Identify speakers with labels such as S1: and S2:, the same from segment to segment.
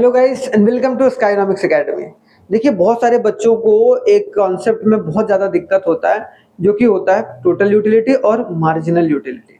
S1: Hello guys and welcome to Skynomics academy. देखिए, बहुत सारे बच्चों को एक कॉन्सेप्ट में बहुत ज़्यादा दिक्कत होता है, जो कि होता है टोटल यूटिलिटी और मार्जिनल यूटिलिटी।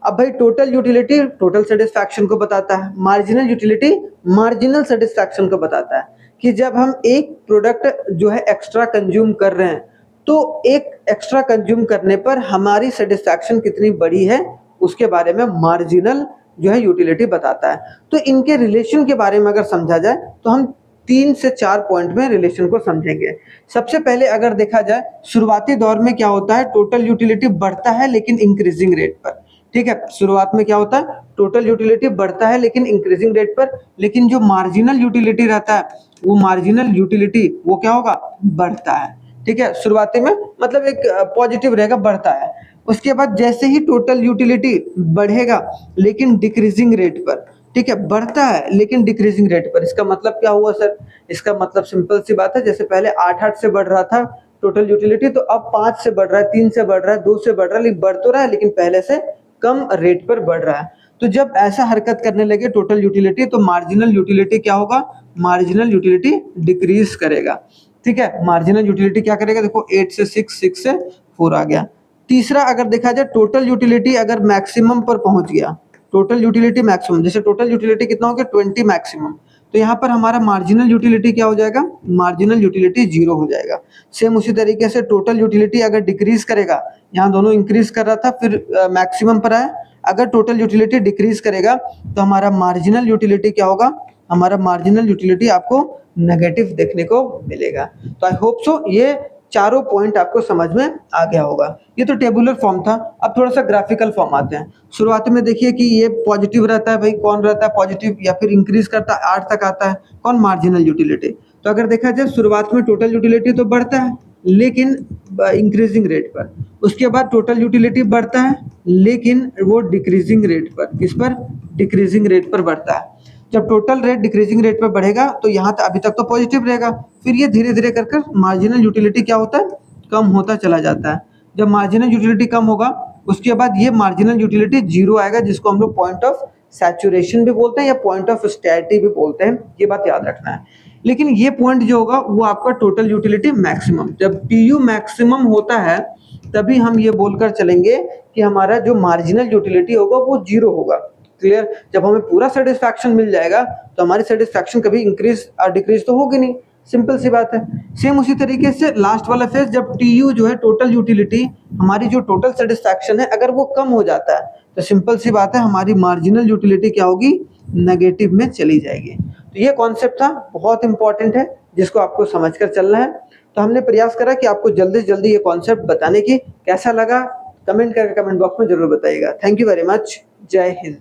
S1: अब भाई, टोटल यूटिलिटी टोटल सेटिस्फैक्शन को बताता है, मार्जिनल यूटिलिटी मार्जिनल सेटिस्फैक्शन को बताता है कि जब हम एक प्रोडक्ट जो है एक्स्ट्रा कंज्यूम कर रहे हैं, तो एक एक्स्ट्रा कंज्यूम करने पर हमारी सेटिस्फैक्शन कितनी बड़ी है, उसके बारे में मार्जिनल जो है यूटिलिटी बताता है। तो इनके रिलेशन के बारे में अगर समझा जाए तो हम 3 से 4 पॉइंट में रिलेशन को समझेंगे। सबसे पहले अगर देखा जाए, शुरुआती दौर में क्या होता है, टोटल यूटिलिटी बढ़ता है लेकिन इंक्रीजिंग रेट पर। ठीक है, शुरुआत में क्या होता है, टोटल यूटिलिटी बढ़ता है लेकिन इंक्रीजिंग रेट पर। लेकिन जो मार्जिनल यूटिलिटी रहता है, वो मार्जिनल यूटिलिटी वो क्या होगा, बढ़ता है। ठीक है, शुरुआती में मतलब एक पॉजिटिव रहेगा, बढ़ता है। उसके बाद जैसे ही टोटल यूटिलिटी बढ़ेगा लेकिन डिक्रीजिंग रेट पर, ठीक है, बढ़ता है लेकिन डिक्रीजिंग रेट पर, इसका मतलब क्या हुआ सर? इसका मतलब सिंपल सी बात है, जैसे पहले 8 से बढ़ रहा था टोटल यूटिलिटी, तो अब 5 से बढ़ रहा है, 3 से बढ़ रहा है, 2 से बढ़ रहा है, लेकिन बढ़ तो रहा है लेकिन पहले से कम रेट पर बढ़ रहा है। तो जब ऐसा हरकत करने लगे टोटल यूटिलिटी, तो मार्जिनल यूटिलिटी क्या होगा, मार्जिनल यूटिलिटी डिक्रीज करेगा। ठीक है, मार्जिनल यूटिलिटी क्या करेगा, देखो 8 से 6, 6 से 4 आ गया। तीसरा अगर देखा जाए, टोटल यूटिलिटी अगर मैक्सिमम पर पहुंच गया, टोटल यूटिलिटी मैक्सिमम, जैसे टोटल यूटिलिटी कितना हो गया, 20 मैक्सिमम, तो यहाँ पर हमारा मार्जिनल यूटिलिटी क्या हो जाएगा, मार्जिनल यूटिलिटी 0 हो जाएगा। सेम उसी तरीके से टोटल यूटिलिटी अगर डिक्रीज करेगा, यहाँ दोनों इंक्रीज कर रहा था फिर मैक्सिमम पर आया, अगर टोटल यूटिलिटी डिक्रीज करेगा तो हमारा मार्जिनल यूटिलिटी क्या होगा, हमारा मार्जिनल यूटिलिटी आपको नेगेटिव देखने को मिलेगा। तो आई होप सो ये चारों पॉइंट आपको समझ में आ गया होगा। ये तो टेबुलर फॉर्म था, अब थोड़ा सा ग्राफिकल फॉर्म आते हैं। शुरुआत में देखिए कि ये पॉजिटिव रहता है, भाई कौन रहता है पॉजिटिव, या फिर इंक्रीज करता है 8 तक आता है, कौन, मार्जिनल यूटिलिटी। तो अगर देखा जाए, शुरुआत में टोटल यूटिलिटी तो बढ़ता है लेकिन इंक्रीजिंग रेट पर, उसके बाद टोटल यूटिलिटी बढ़ता है लेकिन वो डिक्रीजिंग रेट पर, किस पर, डिक्रीजिंग रेट पर बढ़ता है। जब टोटल रेट डिक्रीजिंग रेट पर बढ़ेगा तो यहाँ तक अभी तक तो पॉजिटिव रहेगा, फिर ये धीरे धीरे कर कर मार्जिनल यूटिलिटी क्या होता है, कम होता चला जाता है। जब मार्जिनल यूटिलिटी कम होगा, उसके बाद ये मार्जिनल यूटिलिटी 0 आएगा, जिसको हम लोग पॉइंट ऑफ सैचुरेशन भी बोलते हैं या पॉइंट ऑफ स्टेरिटी भी बोलते हैं, ये बात याद रखना है। लेकिन ये पॉइंट जो होगा वो आपका टोटल यूटिलिटी मैक्सिमम, जब टीयू मैक्सिमम होता है तभी हम ये बोलकर चलेंगे कि हमारा जो मार्जिनल यूटिलिटी होगा वो 0 होगा। क्लियर? जब हमें पूरा सेटिस्फैक्शन मिल जाएगा तो हमारी सेटिस्फैक्शन कभी इंक्रीज और डिक्रीज तो होगी नहीं, सिंपल सी बात है। सेम उसी तरीके से लास्ट वाला फेज, जब टीयू जो है टोटल यूटिलिटी, हमारी जो टोटल सेटिस्फैक्शन है, अगर वो कम हो जाता है तो सिंपल सी बात है, हमारी मार्जिनल यूटिलिटी क्या होगी, नेगेटिव में चली जाएगी। तो ये कॉन्सेप्ट था, बहुत इंपॉर्टेंट है, जिसको आपको समझकर चलना है। तो हमने प्रयास करा कि आपको जल्दी से जल्दी ये कॉन्सेप्ट बताने की। कैसा लगा कमेंट करके कमेंट बॉक्स में जरूर बताइएगा। Thank you very much. जय हिंद।